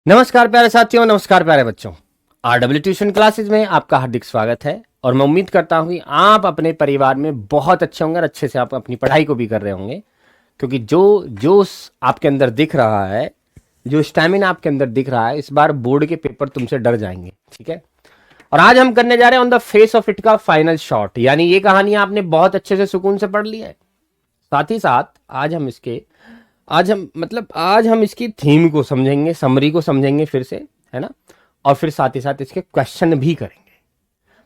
नमस्कार प्यारे साथियों, नमस्कार प्यारे बच्चों। RW ट्यूशन क्लासेस में आपका हार्दिक स्वागत है और मैं उम्मीद करता हूँ कि आप अपने परिवार में बहुत अच्छे होंगे और अच्छे से आप अपनी पढ़ाई को भी कर रहे होंगे, क्योंकि जो जोश आपके अंदर दिख रहा है, जो स्टैमिना आपके अंदर दिख रहा है, इस बार बोर्ड के पेपर तुमसे डर जाएंगे। ठीक है, और आज हम करने जा रहे हैं on the face of it का फाइनल शॉट, यानी ये कहानी आपने बहुत अच्छे से सुकून से पढ़ ली है। साथ ही साथ आज हम इसकी थीम को समझेंगे, समरी को समझेंगे फिर से, है ना, और फिर साथ ही साथ इसके क्वेश्चन भी करेंगे।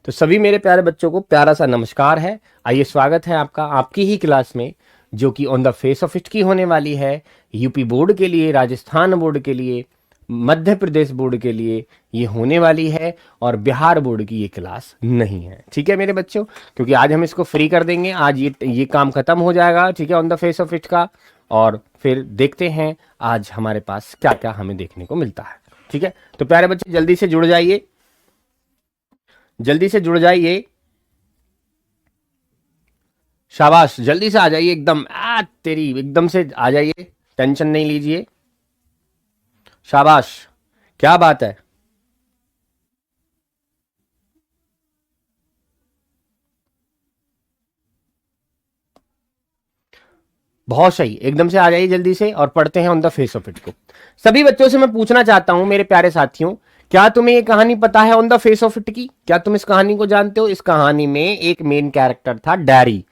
तो सभी मेरे प्यारे बच्चों को प्यारा सा नमस्कार है। आइए, स्वागत है आपका आपकी ही क्लास में, जो कि on the face of it की होने वाली है। यूपी बोर्ड के लिए, राजस्थान बोर्ड के लिए, मध्य प्रदेश बोर्ड के लिए ये होने वाली है, और बिहार बोर्ड की ये क्लास नहीं है। ठीक है मेरे बच्चों, क्योंकि आज हम इसको फ्री कर देंगे। आज ये काम खत्म हो जाएगा, ठीक है, on the face of it का। और फिर देखते हैं आज हमारे पास क्या क्या हमें देखने को मिलता है। ठीक है, तो प्यारे बच्चे जल्दी से जुड़ जाइए, जल्दी से जुड़ जाइए, शाबाश, जल्दी से आ जाइए, एकदम तेरी एकदम से आ जाइए, टेंशन नहीं लीजिए, शाबाश, क्या बात है। बहुत सही, एकदम से आ जाइए जल्दी से और पढ़ते हैं on the face of it को। सभी बच्चों से मैं पूछना चाहता हूं मेरे प्यारे साथियों, क्या तुम्हें ये कहानी पता है on the face of it की? क्या तुम इस कहानी को जानते हो? इस कहानी में एक मेन कैरेक्टर था डैरी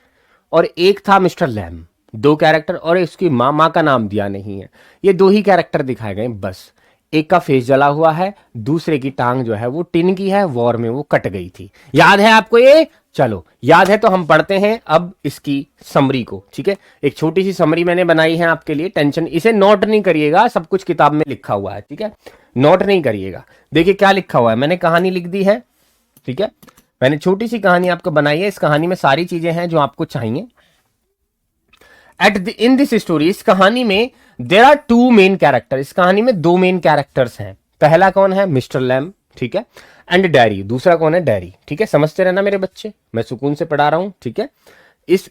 और एक था मिस्टर लैम। दो कैरेक्टर, और इसकी माँ का नाम दिया नहीं है। ये दो ही कैरेक्टर दिखाए गए बस। एक का फेस जला हुआ है, दूसरे की टांग जो है वो टिन की है, वॉर में वो कट गई थी। याद है आपको ये? चलो, याद है तो हम पढ़ते हैं अब इसकी समरी को। ठीक है, एक छोटी सी समरी मैंने बनाई है आपके लिए, टेंशन, इसे नोट नहीं करिएगा, सब कुछ किताब में लिखा हुआ है। ठीक है, नोट नहीं करिएगा। देखिए क्या लिखा हुआ है, मैंने कहानी लिख दी है। ठीक है, मैंने छोटी सी कहानी आपको बनाई है। इस कहानी में सारी चीजें हैं जो आपको चाहिए। इन दिस स्टोरी, इस कहानी में there are two main character. इस कहानी में दो मेन कैरेक्टर्स हैं। पहला कौन है? मिस्टर लैम, ठीक है, एंड डैरी। दूसरा कौन है? डैरी। ठीक है, समझते रहना मेरे बच्चे, मैं सुकून से पढ़ा रहा हूं। ठीक है,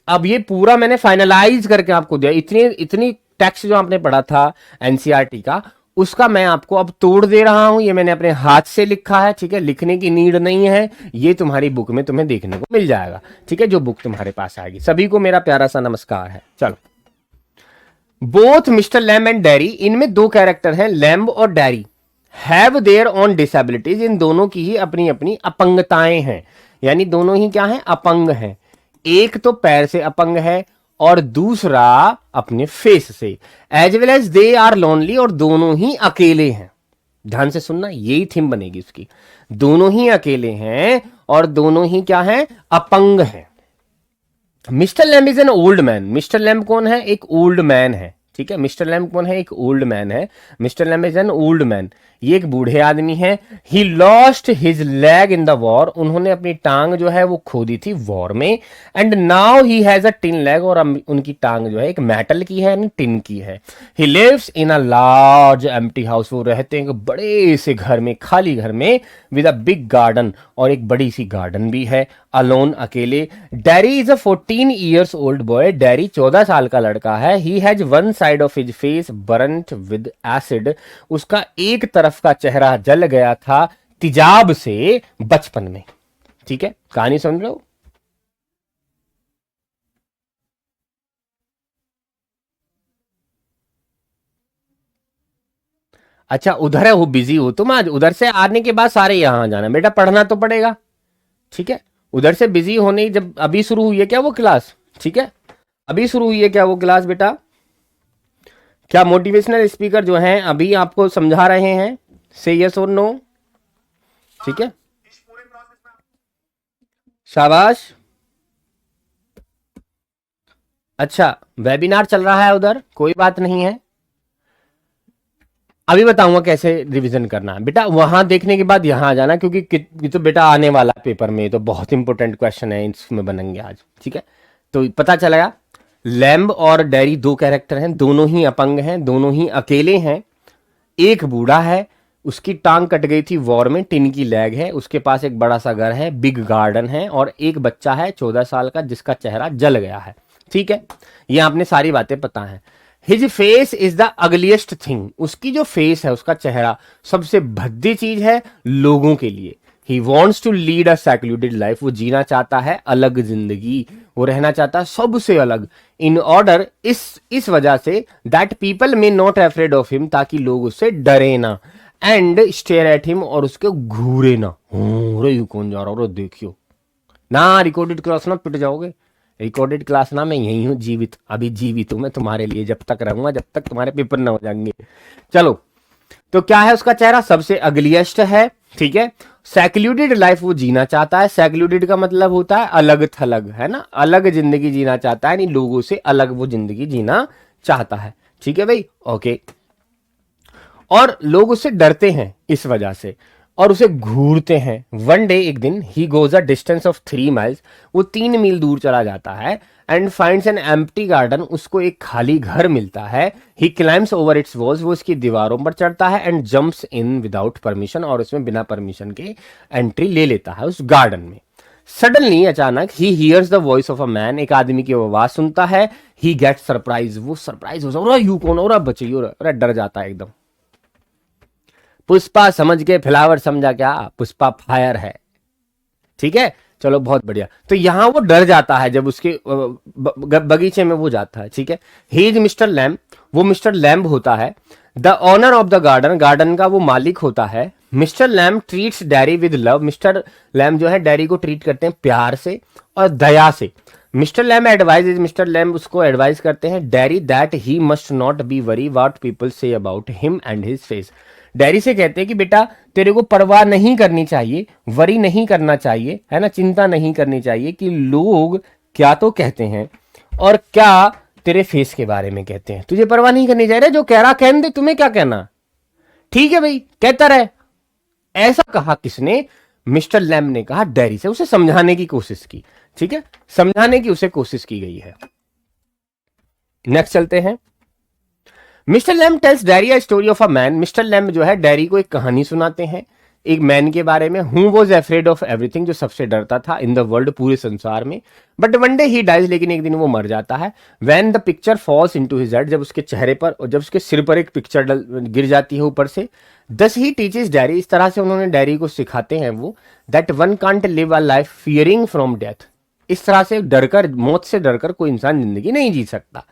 अब ये पूरा मैंने फाइनलाइज करके आपको दिया। इतनी टेक्स्ट जो आपने पढ़ा था एनसीईआरटी का, उसका मैं आपको अब तोड़ दे रहा हूं। ये मैंने अपने हाथ से लिखा है। ठीक है, लिखने की नीड नहीं है, ये तुम्हारी बुक में तुम्हें देखने को मिल जाएगा। ठीक है, जो बुक तुम्हारे पास आएगी। सभी को मेरा प्यारा सा नमस्कार है। चलो, both mister Lamb and Derry, इनमें दो कैरेक्टर हैं, लैम्ब और Derry, have their own disabilities. इन दोनों की ही अपनी अपनी अपंगताएं हैं, यानी दोनों ही क्या हैं? अपंग हैं। एक तो पैर से अपंग है और दूसरा अपने फेस से। As well as they are lonely, और दोनों ही अकेले हैं। ध्यान से सुनना, यही थीम बनेगी उसकी। दोनों ही अकेले हैं और दोनों ही क्या हैं? अपंग हैं। Mister lamb is an old man. Mister lamb कौन है? एक ओल्ड मैन है। ठीक है, मिस्टर लैम्ब कौन है? एक ओल्ड मैन है। Mister lamb is an old man, ये एक बूढ़े आदमी है। ही lost his leg in the war, उन्होंने अपनी टांग जो है वो खो दी थी वॉर में। And now he has a tin leg, और उनकी टांग जो है एक मेटल की है, यानी टिन की है। He lives in a large empty house, वो रहते हैं बड़े से घर में, खाली घर में, विद अ बिग गार्डन, और एक बड़ी सी गार्डन भी है। अलोन, अकेले। Dairy is a 14 years old boy, dairy 14 साल का लड़का है। He has one side of his face burnt with acid, उसका एक तरफ का चेहरा जल गया था तेजाब से बचपन में। ठीक है, कहानी समझ लो। अच्छा, उधर है वो, बिजी हो तुम आज। उधर से आने के बाद सारे यहां जाना बेटा, पढ़ना तो पड़ेगा। ठीक है, उधर से बिजी होने, जब अभी शुरू हुई है क्या वो क्लास? ठीक है, अभी शुरू हुई है क्या वो क्लास बेटा? क्या मोटिवेशनल स्पीकर जो हैं अभी आपको समझा रहे हैं? से यस और नो। ठीक है, शाबाश। अच्छा, वेबिनार चल रहा है उधर, कोई बात नहीं है, अभी बताऊंगा कैसे रिवीजन करना है बेटा। वहां देखने के बाद यहां आ जाना, क्योंकि ये तो बेटा आने वाला पेपर में, तो बहुत इंपॉर्टेंट क्वेश्चन है इसमें बनेंगे आज। ठीक है, तो पता चलेगा। लैम्ब और डैरी दो कैरेक्टर हैं, दोनों ही अपंग हैं, दोनों ही अकेले हैं। एक बूढ़ा है, उसकी टांग कट गई थी वॉर में, टिन की लेग है, उसके पास एक बड़ा सा घर है, बिग गार्डन है, और एक बच्चा है 14 साल का जिसका चेहरा जल गया है। ठीक है, ये आपने सारी बातें पता है। His face is the ugliest thing, उसकी जो फेस है, उसका चेहरा सबसे भद्दी चीज है लोगों के लिए। He wants to lead a secluded life, वो जीना चाहता है अलग जिंदगी, वो रहना चाहता है सबसे अलग। इन ऑर्डर, इस वजह से, that people may not afraid of him, ताकि लोग उससे डरे ना, एंड स्टेयर एट हिम, और उसके घूरे ना। रे यू कौन जा रहा हो, देखियो ना, रिकॉर्डेड क्लास ना पिट जाओगे। रिकॉर्डेड क्लास ना, मैं यही हूं जीवित, अभी जीवित हूं मैं तुम्हारे लिए, जब तक रहूंगा, जब तक तुम्हारे पेपर ना हो जाएंगे। चलो, तो क्या है उसका चेहरा, सबसे अगलियस्ट है, ठीक है। सेक्लूडेड लाइफ वो जीना चाहता है, सेक्लूडेड का मतलब होता है अलग थलग, है ना, अलग जिंदगी जीना चाहता है, नहीं लोगों से अलग वो जिंदगी जीना चाहता है, ठीक है भाई, ओके। और लोग उससे डरते हैं इस वजह से, और उसे घूरते हैं। वन डे, एक दिन, he goes a distance of 3 miles, वो 3 मील दूर चला जाता है, and finds an empty garden, उसको एक खाली घर मिलता है। ही क्लाइम्स ओवर इट्स वॉल्स, वो उसकी दीवारों पर चढ़ता है, and jumps in without permission, और उसमें बिना परमिशन के एंट्री ले लेता है उस गार्डन में। सडनली, अचानक, he hears the voice of a man, एक आदमी की आवाज सुनता है। ही गेट सरप्राइज, वो सरप्राइज हो जाता है, यू कौन, और बचिए, डर जाता है एकदम। पुष्पा समझ के फ्लावर समझा क्या, पुष्पा फायर है, ठीक है। चलो बहुत बढ़िया। तो यहां वो डर जाता है जब उसके बगीचे में वो जाता है, ठीक है। ही इज मिस्टर लैम्ब, वो मिस्टर लैम्ब होता है। The owner of the garden, garden का वो मालिक होता है। Mister Lamb treats Derry with love, Mister Lamb जो है डैरी को ट्रीट करते हैं प्यार से और दया से। Mister lamb advise, mister lamb उसको एडवाइस करते हैं dairy that he must not be worry what people say about him and his face. Dairy से कहते हैं कि बेटा तेरे को परवाह नहीं करनी चाहिए, वरी नहीं करना चाहिए, है ना, चिंता नहीं करनी चाहिए कि लोग क्या तो कहते हैं और क्या तेरे फेस के बारे में कहते हैं, तुझे परवाह नहीं करनी चाहिए, जो कह रहा कहने दे, तुम्हें क्या कहना, ठीक है भाई, कहता रहे। ऐसा कहा किसने, मिस्टर लैम्ब ने कहा डैरी से, उसे समझाने की कोशिश की, ठीक है, समझाने की उसे कोशिश की गई है। नेक्स्ट चलते हैं। Mister Lamb tells Derry a story of a man, Mister Lamb जो है डैरी को एक कहानी सुनाते हैं एक मैन के बारे में, who was afraid of everything, जो सबसे डरता था इन द वर्ल्ड, पूरे संसार में। But one day he dies, लेकिन एक दिन वो मर जाता है। When the picture falls into his head, जब उसके चेहरे पर और जब उसके सिर पर एक पिक्चर गिर जाती है ऊपर से। दस ही टीचेस डैरी, इस तरह से उन्होंने डैरी को सिखाते हैं वो, that one can't live a life fearing from death, इस तरह से डरकर, मौत से डरकर कोई इंसान जिंदगी नहीं जी सकता।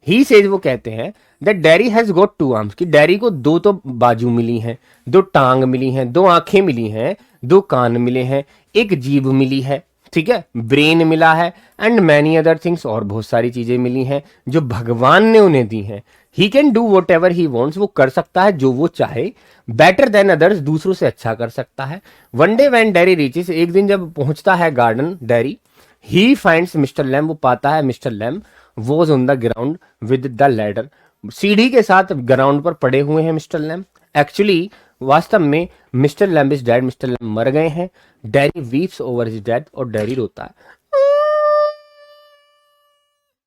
ही सेज, वो कहते हैं that dairy has got 2 arms, कि डैरी को 2 तो बाजू मिली हैं, 2 टांग मिली हैं, 2 आंखें मिली हैं, 2 कान मिले हैं, एक जीभ मिली है, ठीक है, ब्रेन मिला है, एंड मैनी अदर थिंग्स, और बहुत सारी चीजें मिली हैं जो भगवान ने उन्हें दी हैं। He can do what ever he wants, वो कर सकता है जो वो चाहे, बेटर देन अदर्स, दूसरों से अच्छा कर सकता है। One day when dairy reaches, एक दिन जब पहुंचता है garden dairy, he finds mister Lamb, वो पाता है Mister lamb was on the ground with the ladder, सीढ़ी के साथ ग्राउंड पर पड़े हुए हैं मिस्टर लैम्ब। एक्चुअली वास्तव में mister lamb is dead, mister lamb मर गए हैं। Dairy weeps over his death, और डैरी रोता है,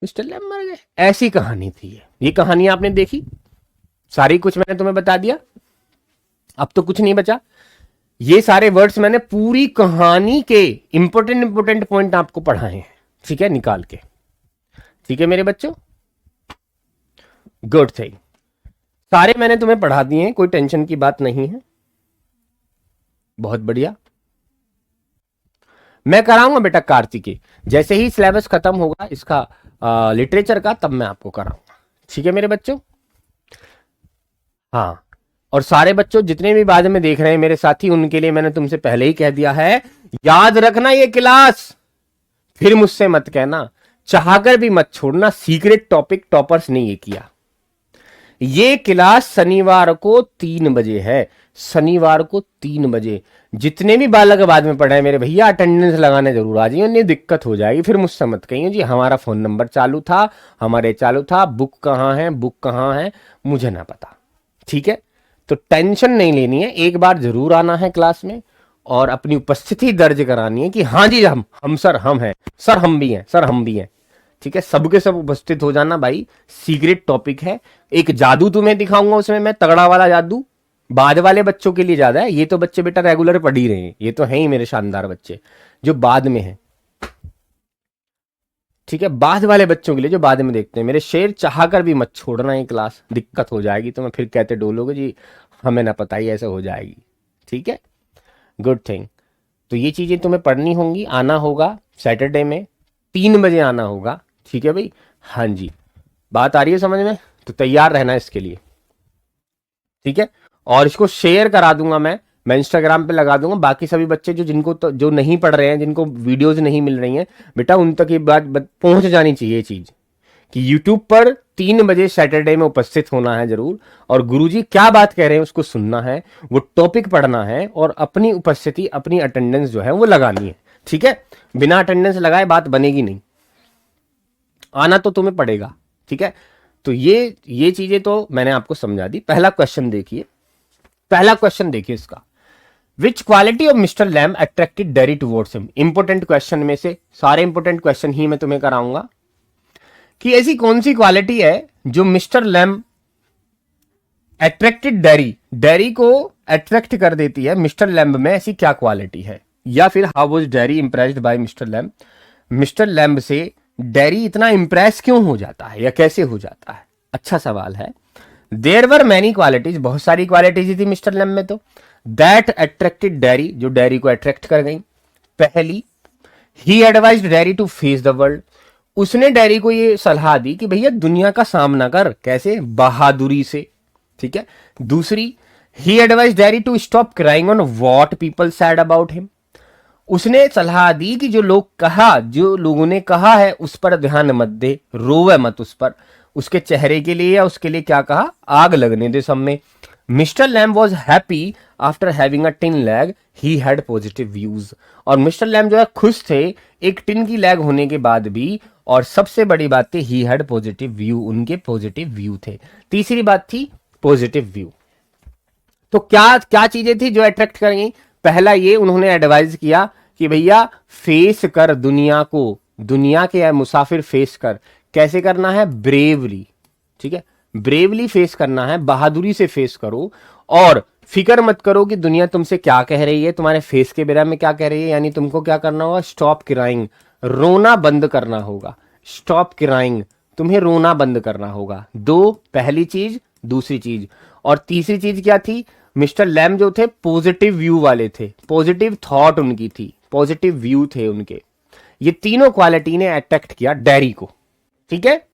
मिस्टर लैम्ब मर गए। ऐसी कहानी थी ये कहानी आपने देखी, सारी कुछ मैंने तुम्हें बता दिया, अब तो कुछ नहीं बचा। ये सारे वर्ड्स मैंने पूरी कहानी के इंपोर्टेंट पॉइंट आपको पढ़ाए हैं, ठीक है, निकाल के, ठीक है मेरे बच्चों, गुड थिंग, सारे मैंने तुम्हें पढ़ा दिए हैं, कोई टेंशन की बात नहीं है, बहुत बढ़िया। मैं कराऊंगा बेटा कार्तिकी, जैसे ही सिलेबस खत्म होगा इसका लिटरेचर का, तब मैं आपको कराऊंगा, ठीक है मेरे बच्चों। हाँ, और सारे बच्चों जितने भी बाद में देख रहे हैं मेरे साथी, उनके लिए मैंने तुमसे पहले ही कह दिया है, याद रखना ये क्लास, फिर मुझसे मत कहना, चाहकर भी मत छोड़ना, सीक्रेट टॉपिक टॉपर्स ने ये किया। ये क्लास शनिवार को 3 बजे है, शनिवार को 3 बजे। जितने भी बालक बाद में पढ़े मेरे भैया, अटेंडेंस लगाने जरूर आ जाइए, नहीं दिक्कत हो जाएगी, फिर मुझसे मत कहिए जी हमारा फोन नंबर चालू था, हमारे चालू था, बुक कहाँ है, मुझे ना पता, ठीक है। तो टेंशन नहीं लेनी है, एक बार जरूर आना है क्लास में और अपनी उपस्थिति दर्ज करानी है कि हाँ जी हम सर हम हैं, सर हम भी हैं, सर हम भी हैं, ठीक है, सबके सब उपस्थित हो जाना भाई, सीक्रेट टॉपिक है। एक जादू तुम्हें दिखाऊंगा, उसमें मैं तगड़ा वाला जादू, बाद वाले बच्चों के लिए ज्यादा है, ये तो बच्चे बेटा रेगुलर पढ़ ही रहे हैं, ये तो है ही मेरे शानदार बच्चे जो बाद में हैं। ठीक है, बाद वाले बच्चों के लिए जो बाद में देखते हैं, मेरे शेर चाह कर भी मत छोड़ना ये क्लास, दिक्कत हो जाएगी तो मैं फिर कहते डोलोगे जी हमें ना पता ही ऐसा हो जाएगी। ठीक है, गुड थिंग। तो ये चीजें तुम्हें पढ़नी होंगी, आना होगा सैटरडे में 3 बजे आना होगा। ठीक है भाई, हाँ जी, बात आ रही है समझ में? तो तैयार रहना इसके लिए। ठीक है, और इसको शेयर करा दूंगा मैं इंस्टाग्राम पे लगा दूंगा। बाकी सभी बच्चे जो नहीं पढ़ रहे हैं, जिनको वीडियोज नहीं मिल रही हैं, बेटा उन तक ये बात पहुंच जानी चाहिए चीज कि यूट्यूब पर 3 बजे सैटरडे में उपस्थित होना है जरूर, और गुरुजी क्या बात कह रहे हैं उसको सुनना है, वो टॉपिक पढ़ना है और अपनी उपस्थिति, अपनी अटेंडेंस जो है वो लगानी है। ठीक है, बिना अटेंडेंस लगाए बात बनेगी नहीं, आना तो तुम्हें पड़ेगा। ठीक है, तो ये चीजें तो मैंने आपको समझा दी। पहला क्वेश्चन देखिए, पहला क्वेश्चन देखिए इसका, which quality of Mister Lamb attracted Derry towards him. Important question में से सारे इंपोर्टेंट क्वेश्चन ही मैं तुम्हें कराऊंगा कि ऐसी कौन सी क्वालिटी है जो मिस्टर लैम अट्रैक्टेड डेरी को अट्रैक्ट कर देती है। मिस्टर लैम्ब में ऐसी क्या क्वालिटी है, या फिर how was dairy impressed by mister lamb, mister lamb से डेरी इतना इंप्रेस क्यों हो जाता है या कैसे हो जाता है। अच्छा सवाल है। देयर वर मैनी क्वालिटीज, बहुत सारी क्वालिटीज थी मिस्टर लैम्ब में, तो दैट अट्रैक्टेड डेरी, जो डेरी को अट्रैक्ट कर गई। पहली, he advised Derry to face the world, उसने डेरी को ये सलाह दी कि भैया दुनिया का सामना कर, कैसे, बहादुरी से। ठीक है, दूसरी, he advised Derry to stop crying on what people said about him, उसने सलाह दी कि जो लोगों ने कहा है उस पर ध्यान मत दे, रोवे मत उस पर, उसके चेहरे के लिए या उसके लिए क्या कहा, आग लगने दे सब में। Mister Lamb was happy after having a tin leg, he had positive views, और मिस्टर लैम जो है खुश थे एक टिन की लैग होने के बाद भी, और सबसे बड़ी बात थी ही हैड पॉजिटिव व्यू, उनके पॉजिटिव व्यू थे। तीसरी बात थी पॉजिटिव व्यू। तो क्या क्या चीजें थी जो अट्रैक्ट कर गई। पहला ये, उन्होंने एडवाइज किया कि भैया फेस कर दुनिया को, दुनिया के मुसाफिर फेस कर, कैसे करना है, ब्रेवली। ठीक है, ब्रेवली फेस करना है, बहादुरी से फेस करो, और फिक्र मत करो कि दुनिया तुमसे क्या कह रही है, तुम्हारे फेस के बारे में क्या कह रही है। यानी तुमको क्या करना होगा, स्टॉप क्राइंग, रोना बंद करना होगा। स्टॉप क्राइंग, तुम्हें रोना बंद करना होगा। दो, पहली चीज। दूसरी चीज, और तीसरी चीज क्या थी, मिस्टर लैम जो थे पॉजिटिव व्यू वाले थे, पॉजिटिव थॉट उनकी थी, पॉजिटिव व्यू थे उनके। ये तीनों क्वालिटी ने अट्रैक्ट किया डेरी को। ठीक है,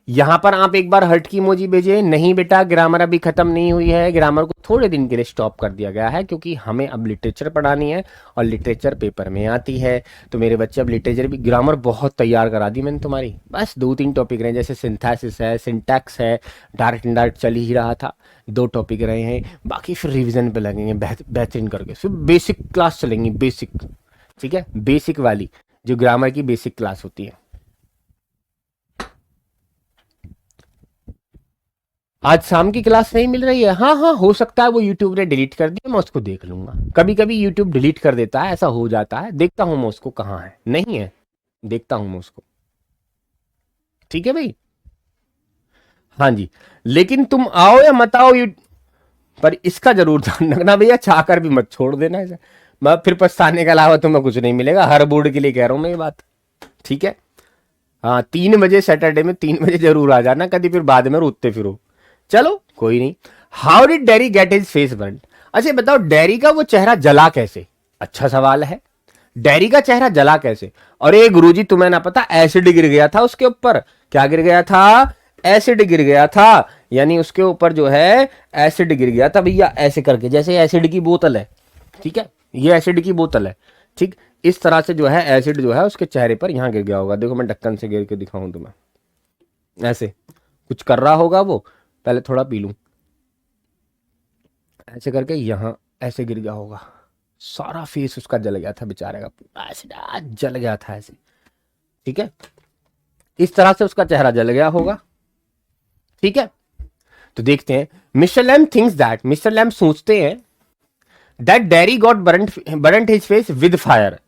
यहां पर आप एक बार हर्ट की इमोजी भेजे, नहीं बेटा ग्रामर अभी खत्म नहीं हुई है, ग्रामर को थोड़े दिन के लिए स्टॉप कर दिया गया है क्योंकि हमें अब लिटरेचर पढ़ानी है और लिटरेचर पेपर में आती है। तो मेरे बच्चे अब लिटरेचर भी, ग्रामर बहुत तैयार करा दी मैंने तुम्हारी, बस 2-3 टॉपिक रहे, जैसे सिंथेसिस है, सिंटैक्स है, डायरेक्ट इनडायरेक्ट चल ही रहा था, 2 टॉपिक रहे हैं, बाकी फिर रिविजन पे लगेंगे बेहतरीन करके, फिर बेसिक क्लास चलेंगी, बेसिक। ठीक है, बेसिक वाली जो ग्रामर की बेसिक क्लास होती है। आज शाम की क्लास नहीं मिल रही है, हाँ हाँ हो सकता है वो यूट्यूब ने डिलीट कर दिया, मैं उसको देख लूंगा। कभी कभी यूट्यूब डिलीट कर देता है, ऐसा हो जाता है, देखता हूं मैं उसको कहाँ है, नहीं है, देखता हूं मैं उसको। ठीक है भाई, हाँ जी, लेकिन तुम आओ या मत आओ पर इसका जरूर ध्यान रखना भैया, चाहकर भी मत छोड़ देना ऐसा, मैं फिर पछताने के अलावा तुम्हें कुछ नहीं मिलेगा, हर बोर्ड के लिए कह रहा हूं मैं ये बात। ठीक है, हाँ 3 बजे सैटरडे में 3 बजे जरूर आ जाना, कभी फिर बाद में रोते फिरो। चलो कोई नहीं। How did dairy get his face burn, अच्छा बताओ डेरी का वो चेहरा जला कैसे। अच्छा सवाल है, डेरी का चेहरा जला कैसे। अरे गुरुजी तुम्हें ना पता, एसिड गिर गया था उसके ऊपर। क्या गिर गया था, एसिड गिर गया था, यानी उसके ऊपर जो है एसिड गिर गया था भैया, ऐसे करके, जैसे एसिड की बोतल है। ठीक है, ये एसिड की बोतल है, ठीक, इस तरह से जो है एसिड जो है उसके चेहरे पर यहां गिर गया होगा। देखो मैं ढक्कन से गिर के दिखाऊं तुम्हें, ऐसे कुछ कर रहा होगा वो, पहले थोड़ा पी लूं, ऐसे करके यहां ऐसे गिर गया होगा, सारा फेस उसका जल गया था बेचारे का, पूरा जल गया था ऐसे। ठीक है, इस तरह से उसका चेहरा जल गया होगा। ठीक है, तो देखते हैं। Mister Lamb thinks that, Mister Lamb सोचते हैं that Derry got burnt his face with fire,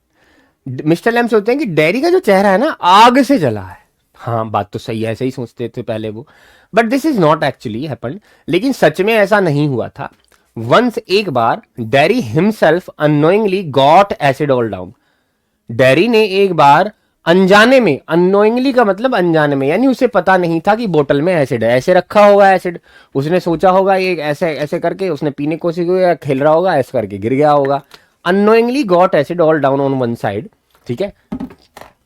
Mister Lamb सोचते हैं कि डेरी का जो चेहरा है ना आग से जला है। हाँ बात तो सही है, ऐसे ही सोचते थे पहले वो, but this is not actually happened, लेकिन सच में ऐसा नहीं हुआ था। वंस, एक बार, Derry himself unknowingly got acid all down, Derry ने एक बार अनजाने में, अननोइंगली का मतलब अनजाने में, यानी उसे पता नहीं था कि बोतल में एसिड है, ऐसे रखा होगा एसिड, उसने सोचा होगा ये ऐसे ऐसे करके उसने पीने की कोशिश की या खेल रहा होगा, ऐसे करके गिर गया होगा। Unknowingly got acid all down on one side, ठीक है।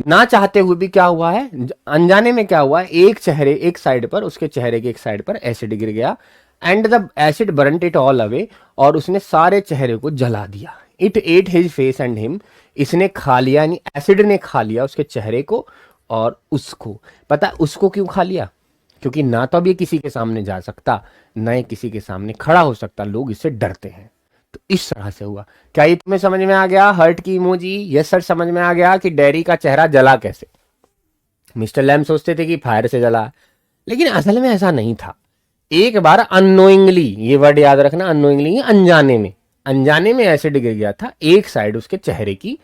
ना चाहते हुए भी क्या हुआ है, अनजाने में क्या हुआ है, एक चेहरे एक साइड पर, उसके चेहरे के एक साइड पर एसिड गिर गया, and the acid burnt it all away, और उसने सारे चेहरे को जला दिया। It at his face and him, इसने खा लिया, यानी एसिड ने खा लिया उसके चेहरे को और उसको। पता उसको क्यों खा लिया? क्योंकि ना तो अब ये किसी के सामने जा सकता, ना ये किसी के सामने खड़ा हो सकता, लोग इससे डरते हैं। तो इस तरह से हुआ। क्या ये तुम्हें समझ में आ गया? हर्ट की इमोजी, यस सर समझ में आ गया कि डेरी का चेहरा जला कैसे। मिस्टर लैम सोचते थे कि फायर से जला, लेकिन असल में ऐसा नहीं था। एक बार अननोइंगली, ये वर्ड याद रखना, अननोइंगली अनजाने में, अनजाने में एसिड गिर गया था एक साइड उसके चेहरे की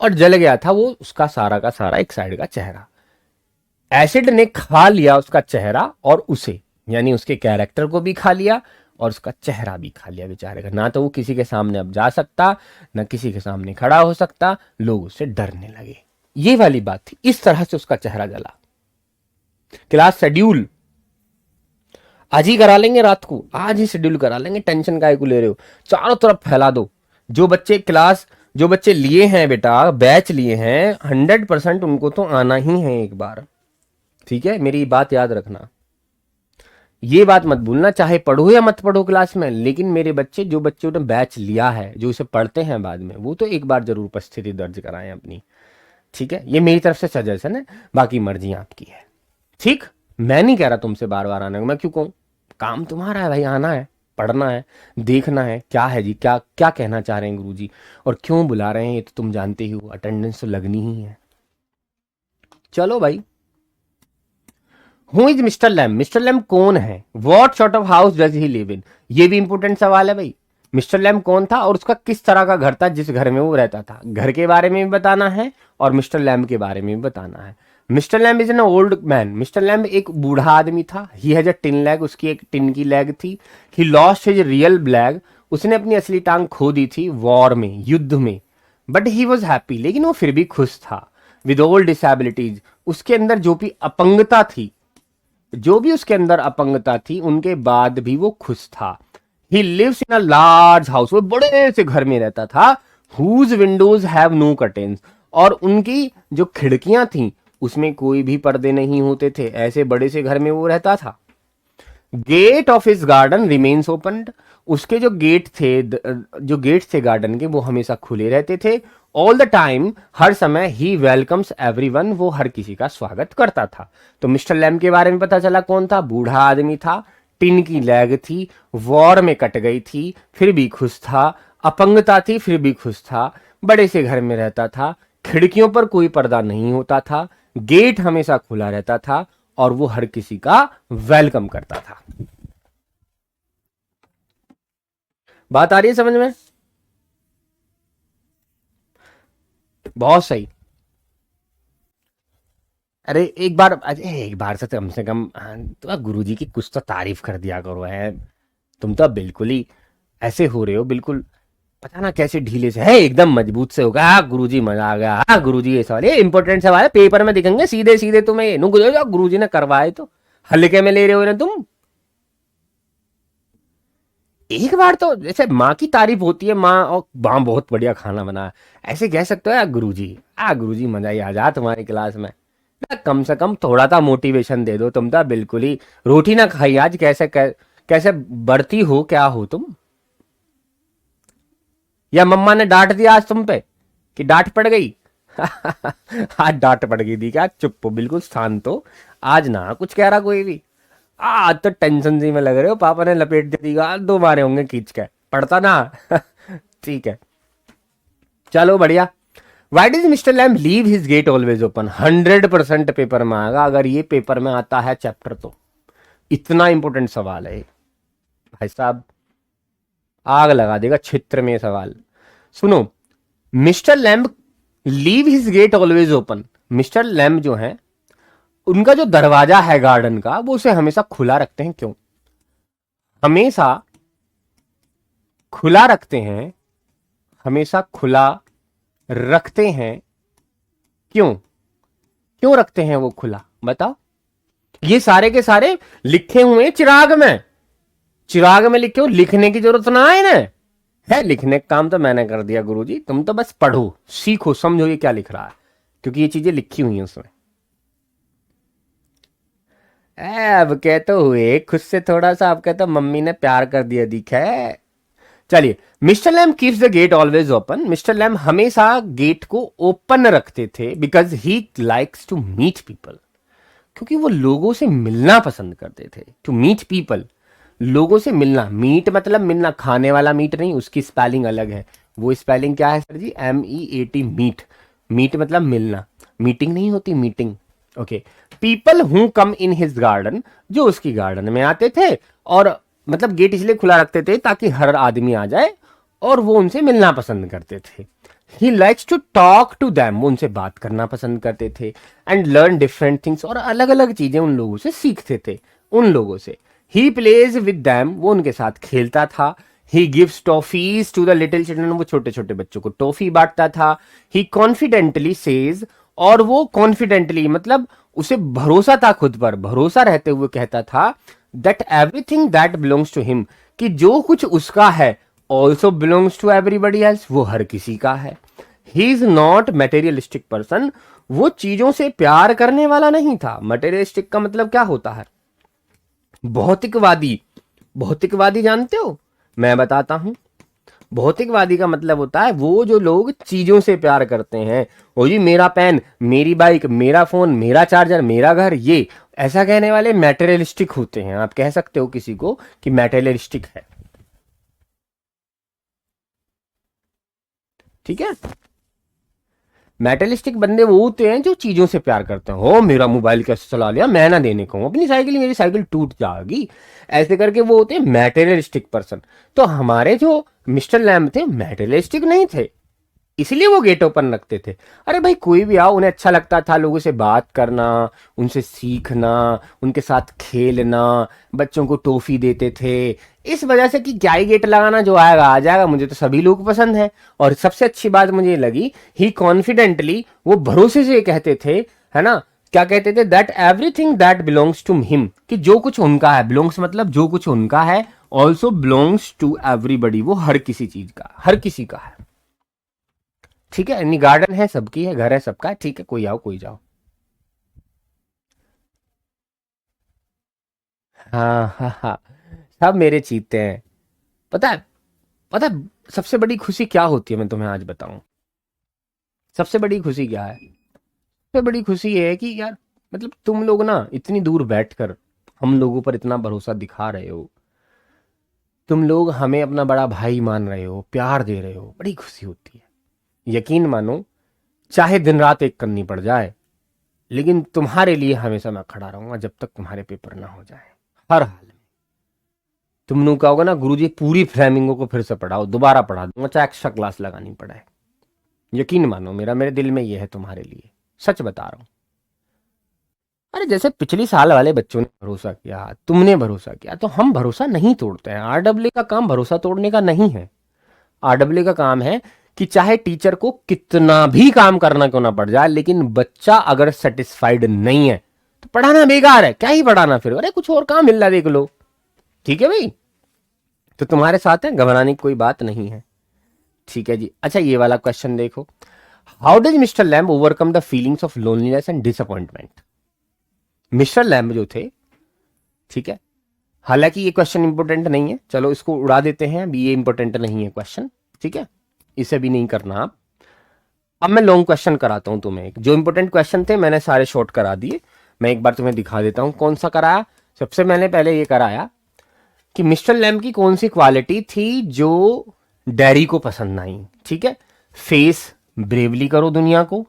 और जल गया था वो उसका सारा का सारा एक साइड का चेहरा। एसिड ने खा लिया उसका चेहरा और उसे, यानी उसके कैरेक्टर को भी खा लिया और उसका चेहरा भी खा लिया बेचारे का। ना तो वो किसी के सामने अब जा सकता, ना किसी के सामने खड़ा हो सकता, लोग उससे डरने लगे। ये वाली बात थी, इस तरह से उसका चेहरा जला। क्लास शेड्यूल आज ही करा लेंगे, रात को आज ही शेड्यूल करा लेंगे, टेंशन काहे को ले रहे हो? चारों तरफ फैला दो। जो बच्चे क्लास, जो बच्चे लिए हैं बेटा, बैच लिए हैं, 100% उनको तो आना ही है एक बार, ठीक है? मेरी बात याद रखना, ये बात मत भूलना, चाहे पढ़ो या मत पढ़ो क्लास में, लेकिन मेरे बच्चे, जो बच्चों ने बैच लिया है, जो इसे पढ़ते हैं बाद में, वो तो एक बार जरूर उपस्थिति दर्ज कराएं अपनी, ठीक है? ये मेरी तरफ से सजेशन है, बाकी मर्जी आपकी है, ठीक? मैं नहीं कह रहा तुमसे बार बार आने को, मैं क्यों कहूं? काम तुम्हारा है भाई, आना है, पढ़ना है, देखना है क्या है जी, क्या क्या कहना चाह रहे हैं गुरुजी और क्यों बुला रहे हैं, ये तो तुम जानते ही हो, अटेंडेंस तो लगनी ही है। चलो भाई, who is Mister Lamb? Mister Lamb कौन है? What sort of house does he live in? ये भी इंपॉर्टेंट सवाल है भाई। मिस्टर लैम कौन था और उसका किस तरह का घर था जिस घर में वो रहता था? घर के बारे में भी बताना है और मिस्टर लैम के बारे में भी बताना है। Mister Lamb is an old man. Mister Lamb एक बूढ़ा आदमी था। He has a tin leg, उसकी एक टिन की लेग थी। He lost his real leg, उसने अपनी असली टांग खो दी थी वॉर में, युद्ध में। बट ही वॉज हैप्पी, लेकिन वो फिर भी खुश था। विद ऑल डिसेबिलिटीज, उसके अंदर जो भी अपंगता थी, जो भी उसके अंदर अपंगता थी, उनके बाद भी वो खुश था। He lives in a large house, वो बड़े से घर में रहता था। Whose windows have no curtains, और उनकी जो खिड़कियां थी उसमें कोई भी पर्दे नहीं होते थे, ऐसे बड़े से घर में वो रहता था। Gate of his garden remains open, उसके जो गेट थे, जो गेट थे गार्डन के, वो हमेशा खुले रहते थे। ऑल द टाइम, हर समय। ही वेलकम्स एवरीवन, वो हर किसी का स्वागत करता था। तो मिस्टर लैम के बारे में पता चला कौन था? बूढ़ा आदमी था, टिन की लैग थी, वॉर में कट गई थी फिर भी खुश था, अपंगता थी फिर भी खुश था, बड़े से घर में रहता था, खिड़कियों पर कोई पर्दा नहीं होता था, गेट हमेशा खुला रहता था और वो हर किसी का वेलकम करता था। बात आ रही है समझ में? बहुत सही। अरे एक बार से कम तो गुरुजी की कुछ तो तारीफ कर दिया करो है। तुम तो बिल्कुल ही ऐसे हो रहे हो, बिल्कुल पता ना कैसे ढीले से है, एकदम मजबूत से होगा। हाँ गुरुजी मजा आ गया, हाँ गुरुजी ये सवाल, ये इंपॉर्टेंट सवाल है, पेपर में दिखेंगे सीधे सीधे तुम्हें, ये गुरुजी ने करवाए तो हल्के में ले रहे हो ना तुम। एक बार तो जैसे माँ की तारीफ होती है, माँ और माँ बहुत बढ़िया खाना बना, ऐसे कह सकते हो यार गुरुजी, गुरुजी मजा ही आ जा तुम्हारी क्लास में। ना कम से कम थोड़ा सा मोटिवेशन दे दो, तुम तो बिल्कुल ही रोटी ना खाई आज, कैसे बढ़ती हो, क्या हो तुम? या मम्मा ने डांट दिया आज तुम पे कि डांट पड़ गई? आज डांट पड़ गई थी क्या? चुप हो, बिल्कुल शांत हो। आज ना कुछ कह रहा कोई भी। आज तो टेंशन सी में लग रहे हो, पापा ने लपेट दे दी, गाल दो मारे होंगे खींच के, पढ़ता ना। ठीक है, चलो बढ़िया। Why does mister Lamb leave his gate always open? 100% paper में आएगा, अगर ये पेपर में आता है चैप्टर तो। इतना इंपॉर्टेंट सवाल है भाई साहब, आग लगा देगा क्षेत्र में सवाल। सुनो, Mister Lamb leave his gate always open. Mister Lamb जो है, उनका जो दरवाजा है गार्डन का, वो उसे हमेशा खुला रखते हैं। क्यों हमेशा खुला रखते हैं? हमेशा खुला रखते हैं क्यों? क्यों रखते हैं वो खुला, बताओ। ये सारे के सारे लिखे हुए चिराग में, चिराग में लिखे हो, लिखने की जरूरत ना है ना, है लिखने का काम तो मैंने कर दिया गुरुजी, तुम तो बस पढ़ो सीखो समझो ये क्या लिख रहा है, क्योंकि ये चीजें लिखी हुई हैं उसमें। अब कहते हुए खुद से थोड़ा सा आप कहते मम्मी ने प्यार कर दिया दिखा है। चलिए, Mister Lamb keeps the gate always open, Mister Lamb हमेशा गेट को ओपन रखते थे because he likes to meet people, क्योंकि वो लोगों से मिलना पसंद करते थे। टू मीट पीपल, लोगों से मिलना, मीट मतलब मिलना, खाने वाला मीट नहीं, उसकी स्पेलिंग अलग है। वो स्पेलिंग क्या है सर जी, MEAT, मीट, मीट मतलब मिलना, मीटिंग नहीं होती, meeting. Okay, people who come in his garden, जो उसकी गार्डन में आते थे, और मतलब गेट इसलिए खुला रखते थे ताकि हर आदमी आ जाए, और वो उनसे मिलना पसंद करते थे। He likes to talk to them, वो उनसे बात करना पसंद करते थे, एंड लर्न डिफरेंट थिंग्स, और अलग अलग चीजें उन लोगों से सीखते थे, उन लोगों से। ही प्लेज विद दैम, वो उनके साथ खेलता था। He gives toffees to the little children, वो छोटे छोटे बच्चों को टॉफी बांटता था। ही कॉन्फिडेंटली सेज, और वो कॉन्फिडेंटली मतलब उसे भरोसा था, खुद पर भरोसा रहते हुए कहता था, that everything that belongs to him, कि जो कुछ उसका है also belongs to everybody else, वो हर किसी का है। He is not materialistic person, वो चीजों से प्यार करने वाला नहीं था। मटेरियलिस्टिक का मतलब क्या होता है, भौतिकवादी। भौतिकवादी जानते हो, मैं बताता हूं। भौतिकवादी का मतलब होता है वो जो लोग चीजों से प्यार करते हैं, ओ जी मेरा पेन, मेरी बाइक, मेरा फोन, मेरा चार्जर, मेरा घर, ये ऐसा कहने वाले मैटेरियलिस्टिक होते हैं। आप कह सकते हो किसी को कि मैटेरियलिस्टिक है, ठीक है। मेटलिस्टिक बंदे वो होते हैं जो चीजों से प्यार करते हैं। हो मेरा मोबाइल कैसे चला लिया, मैं ना देने को हूं, अपनी साइकिल, मेरी साइकिल टूट जाएगी, ऐसे करके वो होते हैं मैटेरियलिस्टिक पर्सन। तो हमारे जो मिस्टर लैम्ब थे मैटेरियलिस्टिक नहीं थे, इसलिए वो गेट ओपन रखते थे। अरे भाई कोई भी आओ, उन्हें अच्छा लगता था लोगों से बात करना, उनसे सीखना, उनके साथ खेलना, बच्चों को टॉफी देते थे। इस वजह से कि क्या ही गेट लगाना, जो आएगा आ जाएगा, मुझे तो सभी लोग पसंद है। और सबसे अच्छी बात मुझे लगी, ही कॉन्फिडेंटली, वो भरोसे से कहते थे, है ना, क्या कहते थे, that everything that belongs to him, कि जो कुछ उनका है, बिलोंग्स मतलब जो कुछ उनका है, ऑल्सो बिलोंग्स टू एवरीबडी, वो हर किसी चीज का, हर किसी का है, ठीक है। यानी गार्डन है सबकी है, घर है सबका है, ठीक है, कोई आओ कोई जाओ। हाँ हाँ हाँ, सब मेरे चीते हैं। पता है, पता है सबसे बड़ी खुशी क्या होती है, मैं तुम्हें आज बताऊं। सबसे बड़ी खुशी क्या है, सबसे बड़ी खुशी ये है कि यार, मतलब तुम लोग ना इतनी दूर बैठकर हम लोगों पर इतना भरोसा दिखा रहे हो, तुम लोग हमें अपना बड़ा भाई मान रहे हो, प्यार दे रहे हो, बड़ी खुशी होती है। यकीन मानो, चाहे दिन रात एक करनी पड़ जाए, लेकिन तुम्हारे लिए हमेशा मैं खड़ा रहूंगा जब तक तुम्हारे पेपर ना हो जाए, हर हाल में। तुम लोग कहोगे ना गुरुजी पूरी फ्लेमिंगो को फिर से पढ़ाओ, दोबारा पढ़ा दूंगा, चाहे एक्स्ट्रा क्लास लगानी पड़े। यकीन मानो मेरा, मेरे दिल में ये है तुम्हारे लिए, सच बता रहा हूं। अरे जैसे पिछली साल वाले बच्चों ने भरोसा किया, तुमने भरोसा किया, तो हम भरोसा नहीं तोड़ते हैं। RW का काम भरोसा तोड़ने का नहीं है। RW का काम है कि चाहे टीचर को कितना भी काम करना क्यों ना पड़ जाए, लेकिन बच्चा अगर सेटिस्फाइड नहीं है तो पढ़ाना बेकार है, क्या ही पढ़ाना फिर, अरे कुछ और काम मिल रहा देख लो, ठीक है भाई। तो तुम्हारे साथ है, घबराने की कोई बात नहीं है, ठीक है जी। अच्छा ये वाला क्वेश्चन देखो, how does mister lamb overcome the feelings of loneliness and disappointment. Mister Lamb जो थे, ठीक है, हालांकि ये क्वेश्चन इंपॉर्टेंट नहीं है, चलो इसको उड़ा देते हैं, अभी ये इंपॉर्टेंट नहीं है क्वेश्चन, ठीक है, इसे भी नहीं करना आप। अब मैं लॉन्ग क्वेश्चन कराता हूं तुम्हें, जो इंपॉर्टेंट क्वेश्चन थे मैंने सारे शॉर्ट करा दिए, मैं एक बार तुम्हें दिखा देता हूं कौन सा कराया। सबसे मैंने पहले ये कराया कि मिस्टर लैम्ब की कौन सी क्वालिटी थी जो डैरी को पसंद आई, ठीक है। फेस, ब्रेवली करो दुनिया को,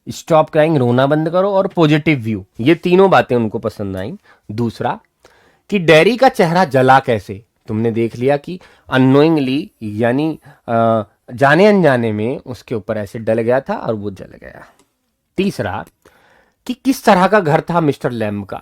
स्टॉप क्राइंग, रोना बंद करो, और पॉजिटिव व्यू, ये तीनों बातें उनको पसंद आई। दूसरा कि डैरी का चेहरा जला कैसे, तुमने देख लिया कि अननोइंगली, यानी जाने अनजाने में उसके ऊपर ऐसे डल गया था और वो जल गया। तीसरा कि किस तरह का घर था मिस्टर लैम्ब का,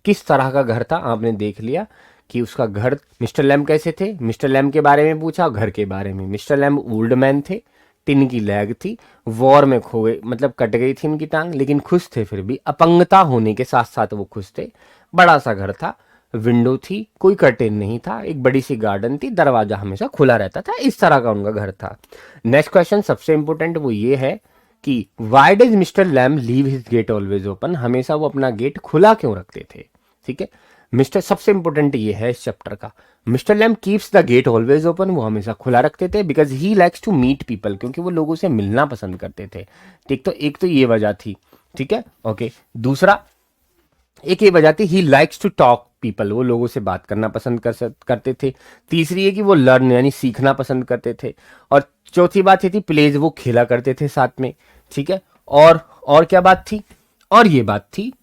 किस तरह का घर था, आपने देख लिया कि उसका घर, मिस्टर लैम्ब कैसे थे, मिस्टर लैम्ब के बारे में पूछा, घर के बारे में। मिस्टर लैम्ब ओल्ड मैन थे, टिन की लैग थी, वॉर में खो गई, मतलब कट गई थी उनकी टांग, लेकिन खुश थे फिर भी, अपंगता होने के साथ साथ वो खुश थे। बड़ा सा घर था, विंडो थी, कोई कर्टेन नहीं था, एक बड़ी सी गार्डन थी, दरवाजा हमेशा खुला रहता था, इस तरह का उनका घर था। नेक्स्ट क्वेश्चन सबसे इंपॉर्टेंट वो ये है कि why does Mister Lamb leave his gate always open, हमेशा वो अपना गेट खुला क्यों रखते थे। ठीक है, मिस्टर, सबसे इंपॉर्टेंट ये है इस चैप्टर का, Mister Lamb keeps the gate always open, वो हमेशा खुला रखते थे because he likes to meet people, क्योंकि वो लोगों से मिलना पसंद करते थे। ठीक, तो एक तो ये वजह थी। ठीक है, ओके। दूसरा, एक ये वजह थी he likes to talk people, वो लोगों से बात करना पसंद करते थे। तीसरी है कि वो लर्न यानी सीखना पसंद करते थे। और चौथी बात ये थी प्लेज वो खेला करते थे साथ में। ठीक है, और क्या बात थी, और ये बात थी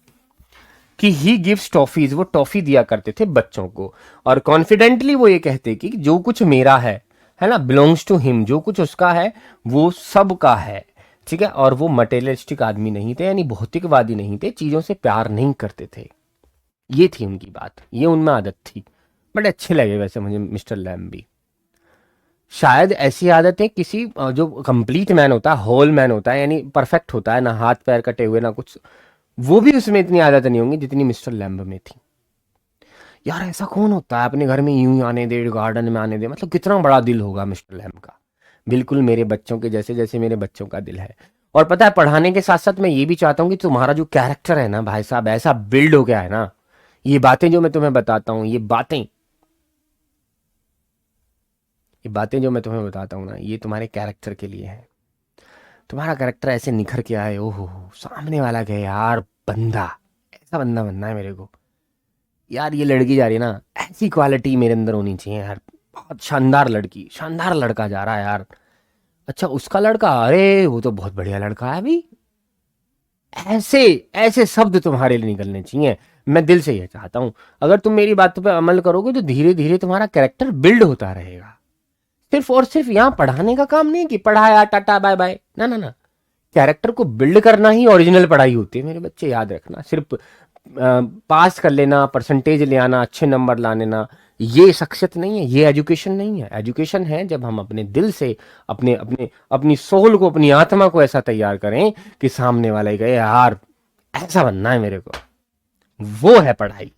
कि ही गिव्स टॉफीज, वो टॉफी दिया करते थे बच्चों को, और कॉन्फिडेंटली वो ये कहते कि जो कुछ मेरा है ना, बिलोंग्स टू हिम, जो कुछ उसका है वो सबका है। ठीक है, और वो मटेरियलिस्टिक आदमी नहीं थे, यानी भौतिकवादी नहीं थे, चीजों से प्यार नहीं करते थे। ये थी उनकी बात, ये उनमें आदत थी। बड़े अच्छे लगे वैसे मुझे मिस्टर लैम भी। शायद ऐसी आदतें किसी जो कंप्लीट मैन होता है, होल मैन होता है, यानी परफेक्ट होता है, ना हाथ पैर कटे हुए ना कुछ, वो भी उसमें इतनी आदत नहीं होंगी जितनी मिस्टर लैम्ब में थी। यार ऐसा कौन होता है अपने घर में यूं ही आने दे, गार्डन में आने दे, मतलब कितना बड़ा दिल होगा मिस्टर लैम्ब का। बिल्कुल मेरे बच्चों के जैसे, जैसे मेरे बच्चों का दिल है। और पता है, पढ़ाने के साथ साथ मैं ये भी चाहता हूँ कि तुम्हारा जो कैरेक्टर है ना भाई साहब, ऐसा बिल्ड हो गया है ना, ये बातें जो मैं तुम्हें बताता हूँ, ये बातें जो मैं तुम्हें बताता हूँ ना, ये तुम्हारे कैरेक्टर के लिए है। तुम्हारा कैरेक्टर ऐसे निखर के आए, ओहो, सामने वाला कहे यार बंदा, ऐसा बंदा बनना है मेरे को। यार ये लड़की जा रही है ना, ऐसी क्वालिटी मेरे अंदर होनी चाहिए यार, बहुत शानदार लड़की, शानदार लड़का जा रहा है यार। अच्छा उसका लड़का, अरे वो तो बहुत बढ़िया लड़का है अभी। ऐसे ऐसे शब्द तुम्हारे लिए निकलने चाहिए। मैं दिल से ये चाहता हूं, अगर तुम मेरी बातों पर अमल करोगे तो धीरे धीरे तुम्हारा कैरेक्टर बिल्ड होता रहेगा। सिर्फ और सिर्फ यहाँ पढ़ाने का काम नहीं कि पढ़ाया टाटा बाय बाय, ना ना ना, कैरेक्टर को बिल्ड करना ही ओरिजिनल पढ़ाई होती है मेरे बच्चे, याद रखना। सिर्फ पास कर लेना, परसेंटेज ले आना, अच्छे नंबर ला लेना, ये शख्सियत नहीं है, ये एजुकेशन नहीं है। एजुकेशन है जब हम अपने दिल से, अपने अपने अपनी सोल को, अपनी आत्मा को ऐसा तैयार करें कि सामने वाले कहे यार ऐसा बनना है मेरे को। वो है पढ़ाई,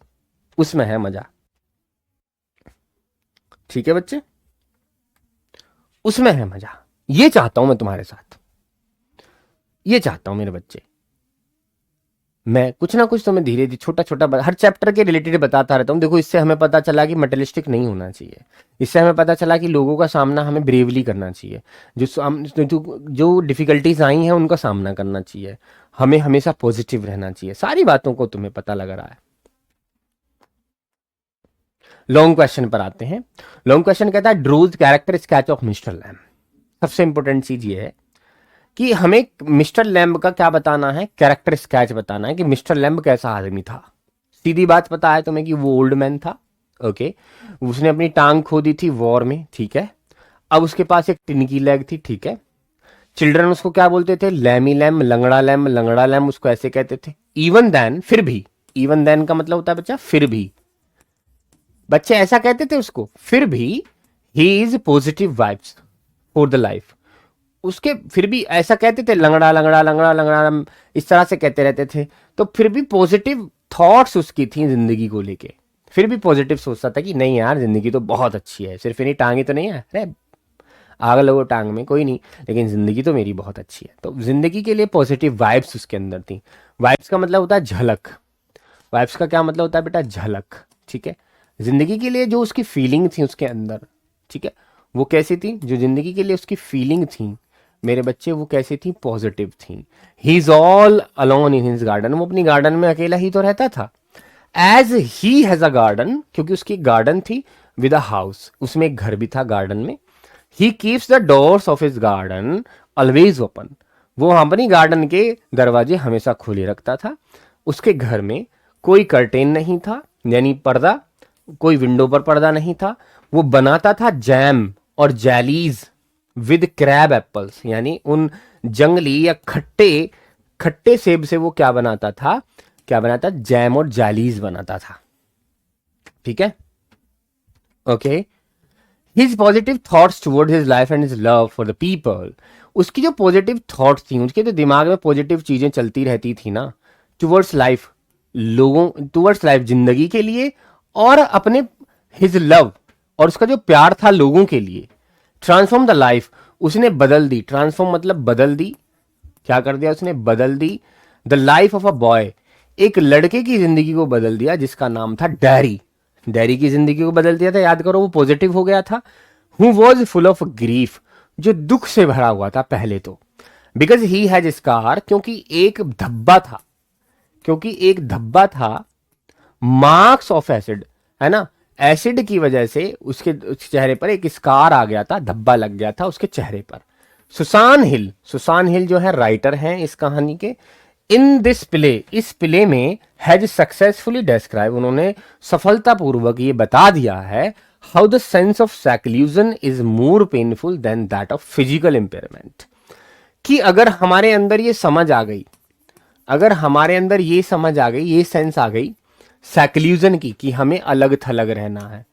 उसमें है मजा। ठीक है बच्चे, उसमें है मजा। ये चाहता हूं मैं तुम्हारे साथ, ये चाहता हूं मेरे बच्चे। मैं कुछ ना कुछ तुम्हें धीरे धीरे छोटा छोटा हर चैप्टर के रिलेटेड बताता रहता हूँ। देखो इससे हमें पता चला कि मटेरियलिस्टिक नहीं होना चाहिए, इससे हमें पता चला कि लोगों का सामना हमें ब्रेवली करना चाहिए, जो डिफिकल्टीज आई हैं उनका सामना करना चाहिए, हमें हमेशा पॉजिटिव रहना चाहिए। सारी बातों को तुम्हें पता लग रहा है। लॉन्ग क्वेश्चन पर आते हैं। लॉन्ग क्वेश्चन कहता है draws character sketch of Mister Lamb. सबसे इंपॉर्टेंट चीज ये है कि हमें मिस्टर लैम्ब का क्या बताना है, कैरेक्टर स्केच बताना है कि मिस्टर लैम्ब कैसा आदमी था। सीधी बात पता है तुम्हें कि वो ओल्ड मैन था। ओके, उसने अपनी टांग खो दी थी वॉर में। ठीक है, अब उसके पास एक टिन की लेग थी। ठीक है, चिल्ड्रन उसको क्या बोलते थे, लैमी लैम, लंगड़ा लैम, लंगड़ा लैम, उसको ऐसे कहते थे। इवन देन, फिर भी, इवन देन का मतलब होता है बच्चा फिर भी, बच्चे ऐसा कहते थे उसको, फिर भी he is positive vibes for the life. उसके फिर भी ऐसा कहते थे, लंगड़ा लंगड़ा लंगड़ा लंगड़ा, इस तरह से कहते रहते थे। तो फिर भी पॉजिटिव थॉट्स उसकी थी जिंदगी को लेके, फिर भी पॉजिटिव सोचता था कि नहीं यार जिंदगी तो बहुत अच्छी है, सिर्फ इन्हीं टांगे तो नहीं है, अरे आग लगो टांग में कोई नहीं, लेकिन जिंदगी तो मेरी बहुत अच्छी है। तो जिंदगी के लिए पॉजिटिव वाइब्स उसके अंदर थी। वाइब्स का मतलब होता है झलक। वाइब्स का क्या मतलब होता है बेटा, झलक। ठीक है, जिंदगी के लिए जो उसकी फीलिंग थी उसके अंदर, ठीक है, वो कैसी थी, जो जिंदगी के लिए उसकी फीलिंग थी मेरे बच्चे, वो कैसी थी, पॉजिटिव थी। He is all alone in his garden, वो अपनी गार्डन में अकेला ही तो रहता था। As he has a garden, क्योंकि उसकी एक गार्डन थी, विद अ हाउस, उसमें एक घर भी था गार्डन में। He keeps the doors of his garden always open, वो अपनी गार्डन के दरवाजे हमेशा खुले रखता था। उसके घर में कोई कर्टेन नहीं था, यानी पर्दा, कोई विंडो पर पर्दा नहीं था। वो बनाता था जैम और जैलीज विद क्रैब एप्पल्स, यानी उन जंगली या खट्टे खट्टे सेब से वो क्या बनाता था, क्या बनाता, जैम और जैलीज बनाता था। ठीक है, okay. His positive thoughts toward his life and his love for the people, उसकी जो पॉजिटिव थॉट्स थी, उसके तो दिमाग में पॉजिटिव चीजें चलती रहती थी ना, टुवर्ड्स लाइफ, लोगों टुवर्ड्स लाइफ, जिंदगी के लिए, और अपने हिज लव, और उसका जो प्यार था लोगों के लिए, ट्रांसफॉर्म द लाइफ, उसने बदल दी। ट्रांसफॉर्म मतलब बदल दी, क्या कर दिया उसने, बदल दी the life of a boy, एक लड़के की जिंदगी को बदल दिया जिसका नाम था डैरी। डैरी की जिंदगी को बदल दिया था, याद करो, वो पॉजिटिव हो गया था। Who was full of grief, जो दुख से भरा हुआ था पहले तो, बिकॉज ही हैज स्कार, क्योंकि एक धब्बा था, क्योंकि एक धब्बा था, मार्क्स ऑफ एसिड, है ना, एसिड की वजह से उसके चेहरे पर एक स्कार आ गया था, धब्बा लग गया था उसके चेहरे पर। सुसान हिल, सुसान हिल जो है राइटर हैं इस कहानी के, इन दिस प्ले, इस प्ले में हैज सक्सेसफुली डिस्क्राइब, उन्होंने सफलतापूर्वक ये बता दिया है, how the sense of seclusion is more painful than that of physical impairment, कि अगर हमारे अंदर ये समझ आ गई, अगर हमारे अंदर ये समझ आ गई, ये सेंस आ गई सैक्ल्यूजन की, कि हमें अलग थलग रहना है,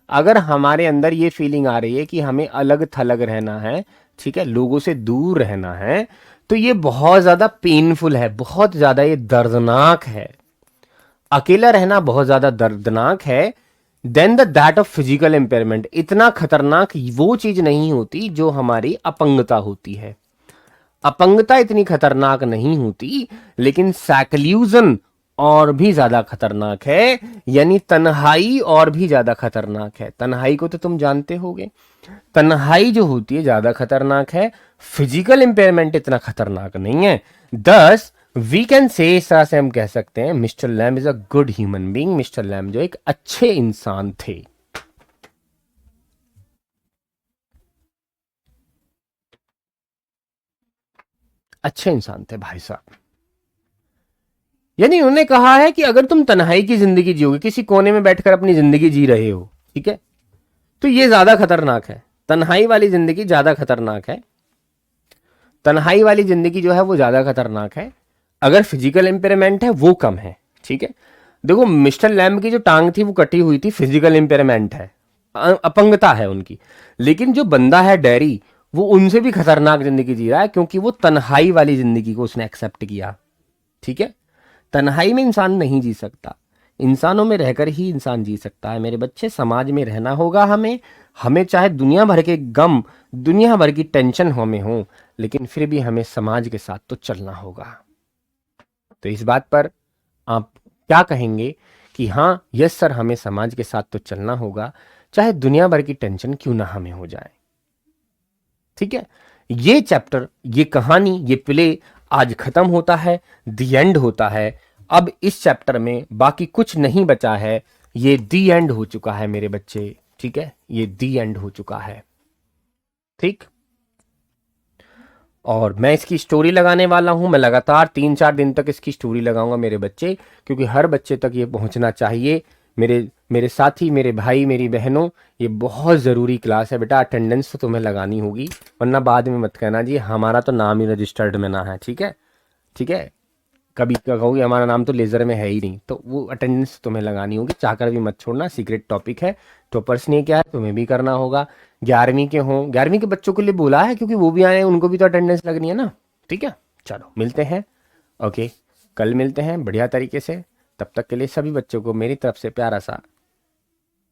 अगर हमारे अंदर ये फीलिंग आ रही है कि हमें अलग थलग रहना है, ठीक है, लोगों से दूर रहना है, तो ये बहुत ज्यादा पेनफुल है, बहुत ज्यादा ये दर्दनाक है, अकेला रहना बहुत ज्यादा दर्दनाक है, than the that of physical impairment, इतना खतरनाक वो चीज नहीं होती जो हमारी अपंगता होती है। अपंगता इतनी खतरनाक नहीं होती, लेकिन सैक्ल्यूजन और भी ज्यादा खतरनाक है, यानी तन्हाई और भी ज्यादा खतरनाक है। तन्हाई को तो तुम जानते होगे, तन्हाई जो होती है ज्यादा खतरनाक है, फिजिकल इंपेयरमेंट इतना खतरनाक नहीं है। दस वी कैन से, इस तरह से हम कह सकते हैं, Mister Lamb is a good human being, Mister Lamb जो एक अच्छे इंसान थे। अच्छे इंसान थे भाई साहब, यानी उन्होंने कहा है कि अगर तुम तन्हाई की जिंदगी जियोगे, किसी कोने में बैठकर अपनी जिंदगी जी रहे हो, ठीक है, तो ये ज्यादा खतरनाक है, तन्हाई वाली जिंदगी ज्यादा खतरनाक है, तन्हाई वाली जिंदगी जो है वो ज्यादा खतरनाक है, अगर फिजिकल इंपेयरमेंट है वो कम है, ठीक है। देखो मिस्टर लैम्ब की जो टांग थी वो कटी हुई थी, फिजिकल इंपेयरमेंट है, अपंगता है उनकी, लेकिन जो बंदा है डैरी, वो उनसे भी खतरनाक जिंदगी जी रहा है, क्योंकि वो तन्हाई वाली जिंदगी को उसने एक्सेप्ट किया, ठीक है। तन्हाई में इंसान नहीं जी सकता, इंसानों में रहकर ही इंसान जी सकता है मेरे बच्चे। समाज में रहना होगा हमें, हमें चाहे दुनिया भर के गम, दुनिया भर की टेंशन हमें हो, लेकिन फिर भी हमें समाज के साथ तो चलना होगा। तो इस बात पर आप क्या कहेंगे कि हाँ यस सर, हमें समाज के साथ तो चलना होगा, चाहे दुनिया भर की टेंशन क्यों ना हमें हो जाए, ठीक है। ये चैप्टर, ये कहानी, ये प्ले आज खत्म होता है, दी एंड होता है। अब इस चैप्टर में बाकी कुछ नहीं बचा है, ये दी एंड हो चुका है मेरे बच्चे, ठीक है, ये दी एंड हो चुका है, ठीक। और मैं इसकी स्टोरी लगाने वाला हूं, मैं लगातार 3-4 दिन तक इसकी स्टोरी लगाऊंगा मेरे बच्चे, क्योंकि हर बच्चे तक ये पहुंचना चाहिए। मेरे मेरे साथी, मेरे भाई, मेरी बहनों, ये बहुत ज़रूरी क्लास है बेटा, अटेंडेंस तो तुम्हें लगानी होगी, वरना बाद में मत कहना जी हमारा तो नाम ही रजिस्टर्ड में ना है, ठीक है, ठीक है। कभी कहोगे हमारा नाम तो लेज़र में है ही नहीं, तो वो अटेंडेंस तुम्हें लगानी होगी, चाहकर भी मत छोड़ना, सीक्रेट टॉपिक है, टॉपर्स ने क्या है तुम्हें भी करना होगा। 11वीं के हों, 11वीं के बच्चों के लिए बोला है, क्योंकि वो भी आए हैं, उनको भी तो अटेंडेंस लगनी है ना, ठीक है। चलो मिलते हैं, ओके, कल मिलते हैं बढ़िया तरीके से। तब तक के लिए सभी बच्चों को मेरी तरफ से प्यारा सा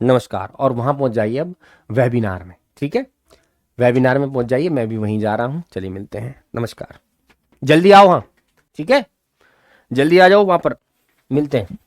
नमस्कार, और वहाँ पहुँच जाइए अब वेबिनार में, ठीक है, वेबिनार में पहुँच जाइए, मैं भी वहीं जा रहा हूँ। चलिए मिलते हैं, नमस्कार, जल्दी आओ, हाँ ठीक है, जल्दी आ जाओ, वहाँ पर मिलते हैं।